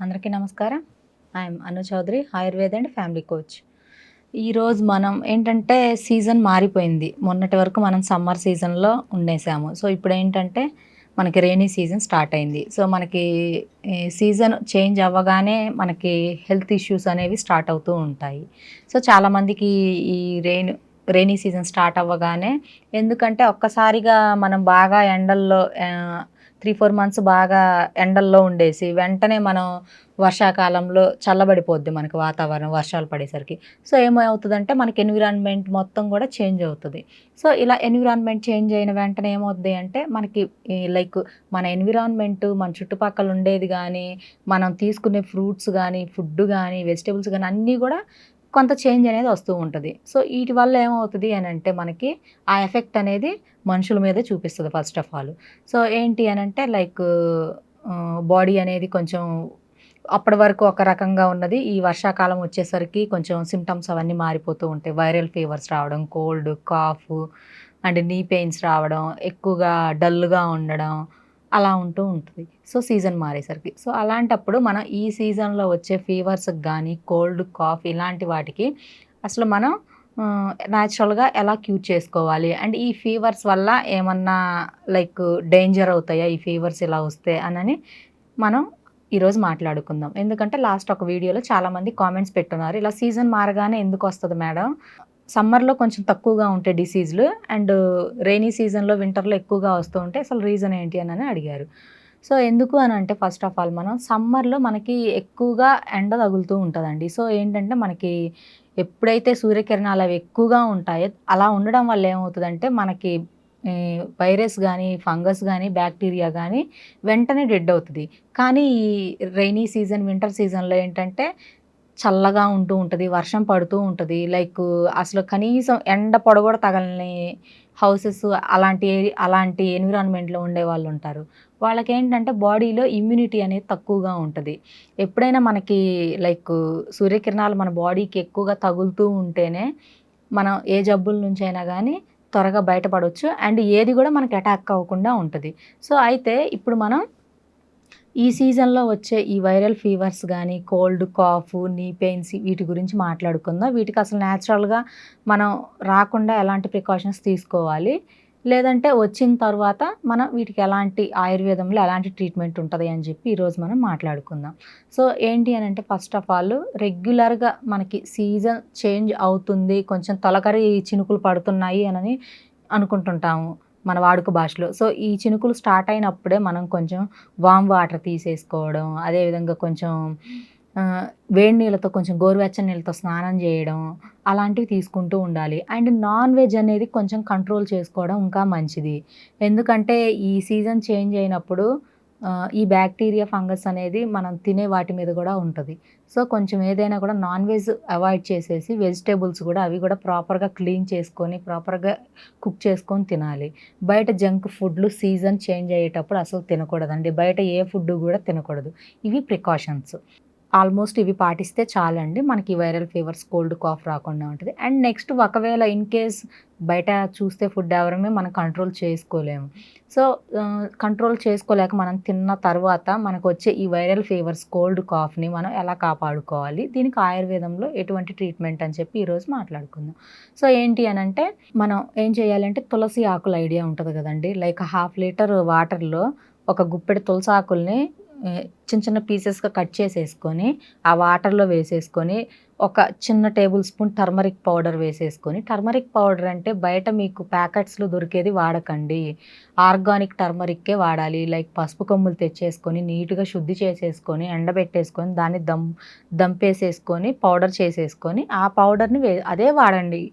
అందరికీ నమస్కారం. I'm Anu Chaudhary, Ayurveda and family coach. ఈరోజు మనం ఏంటంటే సీజన్ మారిపోయింది. మొన్నటి వరకు మనం సమ్మర్ సీజన్‌లో ఉండేసాము. సో, ఇప్పుడేంటంటే మనకి రెయినీ సీజన్ స్టార్ట్ అయింది. సో, మనకి ఈ సీజన్ చేంజ్ అవ్వగానే మనకి హెల్త్ ఇష్యూస్ అనేవి స్టార్ట్ అవుతూ ఉంటాయి. సో, చాలామందికి ఈ రెయినీ సీజన్ స్టార్ట్ అవ్వగానే ఎందుకంటే ఒక్కసారిగా మనం బాగా ఎండల్లో 3, 4 మంత్స్ బాగా ఎండల్లో ఉండేసి వెంటనే మనం వర్షాకాలంలో చల్లబడిపోద్ది మనకి వాతావరణం వర్షాలు పడేసరికి. సో, ఏమవుతదంటే మనకి ఎన్విరాన్మెంట్ మొత్తం గూడా చేంజ్ అవుతది. సో, ఇలా ఎన్విరాన్మెంట్ చేంజ్ అయిన వెంటనే ఏమవుద్ది అంటే మనకి లైక్ మన ఎన్విరాన్మెంట్ మన చుట్టుపక్కల ఉండేది గానీ, మనం తీసుకునే ఫ్రూట్స్ గానీ, ఫుడ్ గానీ, వెజిటబుల్స్ గానీ అన్నీ గూడా కొంత చేంజ్ అనేది వస్తూ ఉంటది. సో, ఈటి వల్ల ఏమవుతది అనంటే మనకి ఆ ఎఫెక్ట్ అనేది మనుషుల మీదే చూపిస్తది ఫస్ట్ ఆఫ్ ఆల్. సో, ఏంటి అనంటే లైక్ బాడీ అనేది కొంచెం అప్పటి వరకు ఒక రకంగా ఉన్నది. ఈ వర్షాకాలం వచ్చేసరికి కొంచెం సింప్టమ్స్ అవన్నీ మారిపోతూ ఉంటాయి. వైరల్ ఫీవర్స్ రావడం, cold, cough and knee pains రావడం, ఎక్కువగా డల్‌గా ఉండడం అలా ఉంటూ ఉంటది. So, season మారేసరికి. సో, అలాంటప్పుడు మనం ఈ సీజన్‌లో వచ్చే ఫీవర్స్‌కి గానీ, కోల్డ్, కాఫ్ ఇలాంటి వాటికి అసలు మనం నేచురల్‌గా ఎలా క్యూర్ చేసుకోవాలి? అండ్ ఈ ఫీవర్స్ వల్ల ఏమన్నా లైక్ డేంజర్ అవుతాయా? ఈ ఫీవర్స్ ఇలా వస్తే అనని మనం ఈరోజు మాట్లాడుకుందాం. ఎందుకంటే లాస్ట్ ఒక వీడియోలో చాలామంది కామెంట్స్ పెట్టున్నారు. ఇలా సీజన్ మారగానే ఎందుకొస్తది మేడం? సమ్మర్‌లో కొంచెం తక్కువగా ఉంటాయి డిసీజులు. అండ్ రెయినీ సీజన్‌లో, వింటర్‌లో ఎక్కువగా వస్తూ ఉంటాయి. అసలు రీజన్ ఏంటి అనని అడిగారు. సో, ఎందుకు అనంటే ఫస్ట్ ఆఫ్ ఆల్ మనం సమ్మర్‌లో మనకి ఎక్కువగా ఎండ తగులుతూ ఉంటదండి. సో, ఏంటంటే మనకి ఎప్పుడైతే సూర్యకిరణాలు అవి ఎక్కువగా ఉంటాయో అలా ఉండడం వల్ల ఏమవుతదంటే మనకి వైరస్ గానీ, ఫంగస్ గానీ, బ్యాక్టీరియా గానీ వెంటనే డెడ్ అవుతది. కానీ ఈ రెయినీ సీజన్, వింటర్ సీజన్‌లో ఏంటంటే చల్లగా ఉంటూ ఉంటది. వర్షం పడుతూ ఉంటది. లైకు అసలు కనీసం ఎండ పొడ గూడా తగలని హౌసెస్ అలాంటి ఎన్విరాన్మెంట్‌లో ఉండేవాళ్ళుంటారు. వాళ్ళకేంటంటే బాడీలో ఇమ్యూనిటీ అనేది తక్కువగా ఉంటది. ఎప్పుడైనా మనకి లైకు సూర్యకిరణాలు మన బాడీకి ఎక్కువగా తగులుతూ ఉంటేనే మనం ఏ జబ్బుల నుంచైనా గానీ త్వరగా బయటపడొచ్చు. అండ్ ఏది గూడా మనకి అటాక్ అవ్వకుండా ఉంటది. సో, అయితే ఇప్పుడు మనం ఈ సీజన్‌లో వచ్చే ఈ వైరల్ ఫీవర్స్ గానీ, కోల్డ్, కాఫ్, నీ పెయిన్స్ వీటి గురించి మాట్లాడుకుందాం. వీటికి అసలు నేచురల్‌గా మనం రాకుండా ఎలాంటి ప్రికాషన్స్ తీసుకోవాలి? లేదంటే వచ్చిన తర్వాత మనం వీటికి ఎలాంటి ఆయుర్వేదంలో ఎలాంటి ట్రీట్మెంట్ ఉంటది అని చెప్పి ఈరోజు మనం మాట్లాడుకుందాం. సో, ఏంటి అనంటే ఫస్ట్ ఆఫ్ ఆల్ రెగ్యులర్‌గా మనకి సీజన్ చేంజ్ అవుతుంది. కొంచెం తొలకరి చినుకులు పడుతున్నాయి అనని అనుకుంటుంటాము మన వాడుక భాషలో. సో, ఈ చినుకులు స్టార్ట్ అయినప్పుడే మనం కొంచెం వార్మ్ వాటర్ తీసేసుకోవడం, అదేవిధంగా కొంచెం వేడి నీళ్ళతో కొంచెం గోరువెచ్చని నీళ్ళతో స్నానం జేయడం, అలాంటివి తీసుకుంటూ ఉండాలి. అండ్ నాన్ వెజ్ అనేది కొంచెం కంట్రోల్ చేసుకోవడం ఇంకా మంచిది. ఎందుకంటే ఈ సీజన్ చేంజ్ అయినప్పుడు ఈ బ్యాక్టీరియా, ఫంగస్ అనేది మనం తినే వాటి మీద గూడా ఉంటది. సో, కొంచెం ఏదైనా కూడా నాన్ వెజ్ అవాయిడ్ చేసేసి వెజిటబుల్స్ గూడా అవి గూడా ప్రాపర్‌గా క్లీన్ చేసుకొని, ప్రాపర్‌గా కుక్ చేసుకొని తినాలి. బయట జంక్ ఫుడ్‌లు సీజన్ చేంజ్ అయ్యేటప్పుడు అసలు తినకూడదండి. బయట ఏ ఫుడ్డు గూడా తినకూడదు. ఇవి ప్రికాషన్స్. ఆల్మోస్ట్ ఇవి పాటిస్తే చాలండి. మనకి వైరల్ ఫీవర్స్, కోల్డ్, కాఫ్ రాకుండా ఉంటది. అండ్ నెక్స్ట్ ఒకవేళ ఇన్ కేస్ బయట చూస్తే ఫుడ్ ఎవరమే మనం కంట్రోల్ చేసుకోలేము. సో, కంట్రోల్ చేసుకోలేక మనం తిన్న తర్వాత మనకొచ్చే ఈ వైరల్ ఫీవర్స్, కోల్డ్, కాఫ్‌ని మనం ఎలా కాపాడుకోవాలి? దీనికి ఆయుర్వేదంలో ఎటువంటి ట్రీట్మెంట్ అని చెప్పి ఈరోజు మాట్లాడుకుందాం. సో, ఏంటి అనంటే మనం ఏం చేయాలంటే తులసి ఆకుల ఐడియా ఉంటది గదండీ! లైక్ 1/2 లీటర్ వాటర్‌లో ఒక గుప్పెడు తులసాకుల్ని చిన్న చిన్న పీసెస్‌గా కట్ చేసేసుకొని, ఆ వాటర్‌లో వేసేసుకొని, ఒక చిన్న టేబుల్ స్పూన్ టర్మరిక్ పౌడర్ వేసేసుకొని, టర్మరిక్ పౌడర్ అంటే బయట మీకు ప్యాకెట్స్‌లో దొరికేది వాడకండి. ఆర్గానిక్ టర్మరిక్కే వాడాలి. లైక్ పసుపు కొమ్ములు తెచ్చేసుకొని, నీట్‌గా శుద్ధి చేసేసుకొని, ఎండబెట్టేసుకొని, దాన్ని దంపేసేసుకొని, పౌడర్ చేసేసుకొని, ఆ పౌడర్‌ని అదే వాడండి.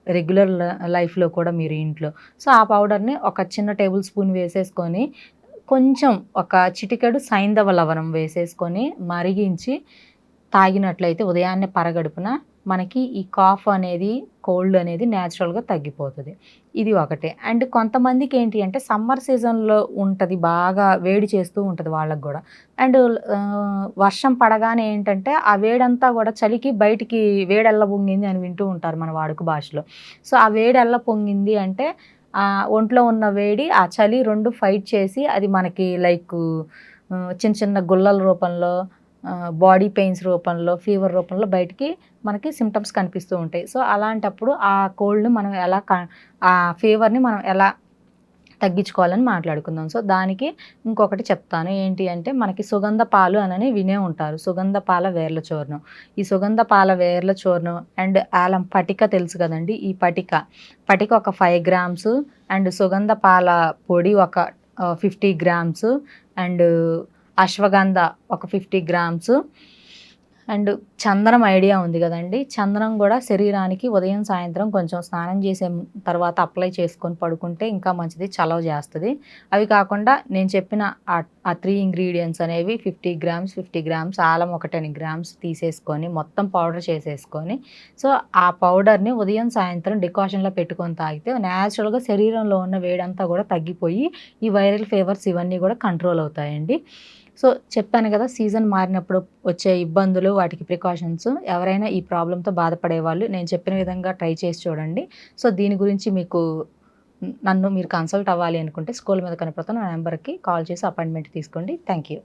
రెగ్యులర్ లైఫ్‌లో కూడా మీరు ఇంట్లో. సో, ఆ పౌడర్‌ని ఒక చిన్న టేబుల్ స్పూన్ వేసేసుకొని కొంచెం ఒక చిటికెడు సైంధవ లవణం వేసేసుకొని మరిగించి తాగినట్లయితే ఉదయాన్నే పరగడుపున మనకి ఈ కాఫ్ అనేది, కోల్డ్ అనేది నేచురల్‌గా తగ్గిపోతది. ఇది ఒకటే. అండ్ కొంతమందికి ఏంటి అంటే సమ్మర్ సీజన్‌లో ఉంటది. బాగా వేడి చేస్తూ ఉంటది వాళ్ళకి గూడా. అండ్ వర్షం పడగానే ఏంటంటే ఆ వేడంతా గూడా చలికి బయటికి వేడెల్ల పొంగింది అని వింటూ ఉంటారు మన వాడుక భాషలో. సో, ఆ వేడెల్ల పొంగింది అంటే ఒంట్లో ఉన్న వేడి, ఆ చలి 2 ఫైట్ చేసి అది మనకి లైకు చిన్న చిన్న గుల్లల రూపంలో బాడీ పెయిన్స్ రూపంలో, ఫీవర్ రూపంలో బయటికి మనకి సింప్టమ్స్ కనిపిస్తూ ఉంటాయి. సో, అలాంటప్పుడు ఆ కోల్డ్‌ని మనం ఎలా ఆ ఫీవర్‌ని మనం ఎలా తగ్గించుకోవాలని మాట్లాడుకుందాం. సో, దానికి ఇంకొకటి చెప్తాను. ఏంటి అంటే మనకి సుగంధ పాలు అనని వినే ఉంటారు. సుగంధ పాల వేర్ల చూర్ణం. ఈ సుగంధ పాల వేర్ల చూర్ణం అండ్ ఆలం పటిక తెలుసు కదండీ! ఈ పటిక ఒక 5 గ్రామ్స్ అండ్ సుగంధ పాల పొడి ఒక 50 గ్రామ్స్ అండ్ అశ్వగంధ ఒక 50 గ్రామ్స్ అండ్ చందనం ఐడియా ఉంది గదండీ! చందనం గూడా శరీరానికి ఉదయం, సాయంత్రం కొంచెం స్నానం చేసే తర్వాత అప్లై చేసుకొని పడుకుంటే ఇంకా మంచిది. చలవ జేస్తది. అవి కాకుండా నేను చెప్పిన ఆ 3 ఇంగ్రీడియెంట్స్ అనేవి 50 గ్రామ్స్ అల్లం ఒక 10 గ్రామ్స్ తీసేసుకొని మొత్తం పౌడర్ చేసేసుకొని, సో, ఆ పౌడర్‌ని ఉదయం, సాయంత్రం డికాషన్‌లో పెట్టుకొని తాగితే నేచురల్‌గా శరీరంలో ఉన్న వేడంతా గూడా తగ్గిపోయి ఈ వైరల్ ఫీవర్స్ ఇవన్నీ గూడా కంట్రోల్ అవుతాయండి. సో, చెప్పాను గదా! సీజన్ మారినప్పుడు వచ్చే ఇబ్బందులు, వాటికి ప్రికాషన్స్ ఎవరైనా ఈ ప్రాబ్లమ్‌తో బాధపడేవాళ్ళు నేను చెప్పిన విధంగా ట్రై చేసి చూడండి. సో, దీని గురించి మీకు నన్ను మీరు కన్సల్ట్ అవ్వాలి అనుకుంటే స్క్రోల్ మీద కనపడుతున్న నా నంబర్‌కి కాల్ చేసి అపాయింట్‌మెంట్ తీసుకోండి. Thank you.